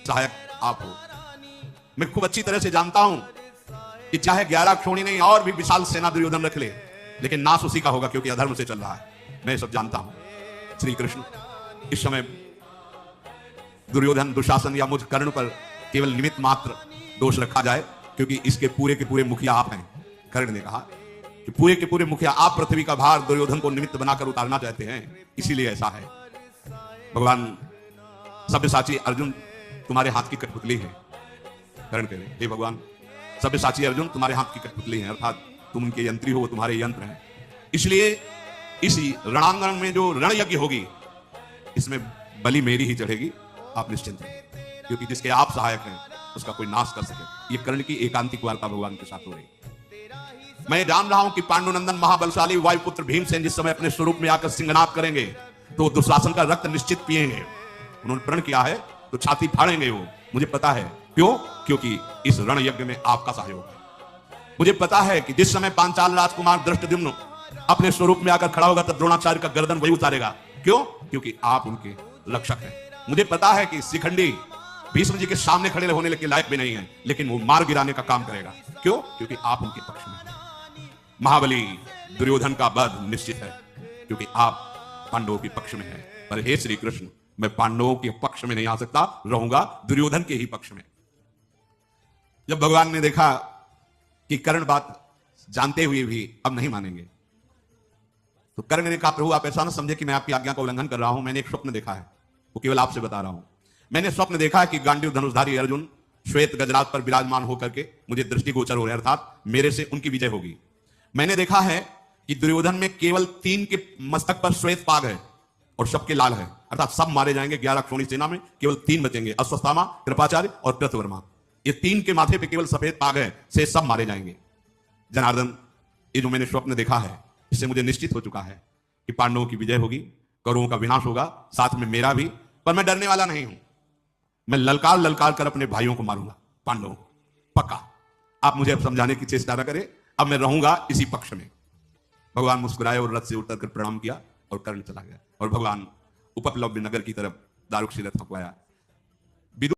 सहायक आप हो। मैं खूब अच्छी तरह से जानता हूं कि चाहे 11 क्षोणी नहीं और भी विशाल सेना दुर्योधन रख ले, लेकिन नाश उसी का होगा क्योंकि अधर्म से चल रहा है। मैं सब जानता हूं। श्री कृष्ण, इस समय दुर्योधन, दुशासन या मुझ कर्ण पर केवल निमित्त मात्र दोष रखा जाए, क्योंकि इसके पूरे के पूरे मुखिया आप हैं। कर्ण ने कहा कि पूरे के पूरे मुखिया आप पृथ्वी का भार दुर्योधन को निमित्त बनाकर उतारना चाहते हैं, इसीलिए ऐसा है। भगवान सब्यसाची अर्जुन तुम्हारे हाथ की कठपुतली है। कर्ण कह रहे, हे भगवान, सब्यसाची अर्जुन तुम्हारे हाथ की कठपुतली है, अर्थात तुम उनके यंत्री हो, वो तुम्हारे यंत्र हैं। इसलिए इसी रणांगण में जो रण यज्ञ होगी, इसमें बलि मेरी ही चढ़ेगी। आप निश्चिंत हैं, क्योंकि जिसके आप सहायक हैं उसका कोई नाश कर सके। ये कर्ण की एकांतिक वार्ता भगवान के साथ हो रही। मैं जान रहा हूं कि पांडुनंदन महाबलशाली वायुपुत्र भीमसेन जिस समय अपने स्वरूप में आकर सिंहनाद करेंगे तो दुशासन का रक्त निश्चित पिएंगे। उन्होंने प्रण किया है तो छाती फाड़ेंगे वो, मुझे पता है। क्यों? क्योंकि इस रण यज्ञ में आपका सहयोग है। मुझे पता है कि जिस समय पांचाल राजकुमार धृष्टद्युम्न अपने स्वरूप में आकर खड़ा होगा तब द्रोणाचार्य का गर्दन वही उतारेगा। क्यों? क्योंकि आप उनके रक्षक हैं। मुझे पता है कि शिखंडी भीष्म जी के सामने खड़े होने के लायक भी नहीं है, लेकिन वो मार गिराने का काम करेगा। क्यों? क्योंकि आप उनके पक्ष में हैं। महाबली दुर्योधन का वध निश्चित है, क्योंकि आप पांडवों के पक्ष में हैं। पर हे श्री कृष्ण, मैं पांडवों के पक्ष में नहीं आ सकता, रहूंगा दुर्योधन के ही पक्ष में। जब भगवान ने देखा कि कर्ण बात जानते हुए भी अब नहीं मानेंगे, तो कर्ण ने कहा, प्रभु आप ऐसा ना समझे कि मैं आपकी आज्ञा का उल्लंघन कर रहा हूं। मैंने एक स्वप्न देखा है, वो केवल आपसे बता रहा हूं। मैंने स्वप्न देखा है कि गांडीव धनुषधारी अर्जुन श्वेत गजराज पर विराजमान होकर के मुझे दृष्टिगोचर हो रहे, अर्थात मेरे से उनकी विजय होगी। मैंने देखा है कि दुर्योधन में केवल 3 के मस्तक पर श्वेत पाग है और सबके लाल है, अर्थात सब मारे जाएंगे। 11 क्षोणी सेना में केवल 3 बचेंगे, अश्वत्थामा, कृपाचार्य और कृतवर्मा। ये 3 के माथे पे केवल सफेद पाग है, से सब मारे जाएंगे। जनार्दन, ये जो मैंने स्वप्न देखा है इससे मुझे निश्चित हो चुका है कि पांडवों की विजय होगी, कौरवों का विनाश होगा, साथ में मेरा भी। पर मैं डरने वाला नहीं हूं। मैं ललकार ललकार कर अपने भाइयों को मारूंगा, पांडवों को, पक्का। आप मुझे अब समझाने की चेष्टा न करें, अब मैं रहूंगा इसी पक्ष में। भगवान मुस्कुराए और रथ से उतरकर प्रणाम किया और कर्ण चला गया। और भगवान उपप्लव्य नगर की तरफ दारुक रथ थकवाया।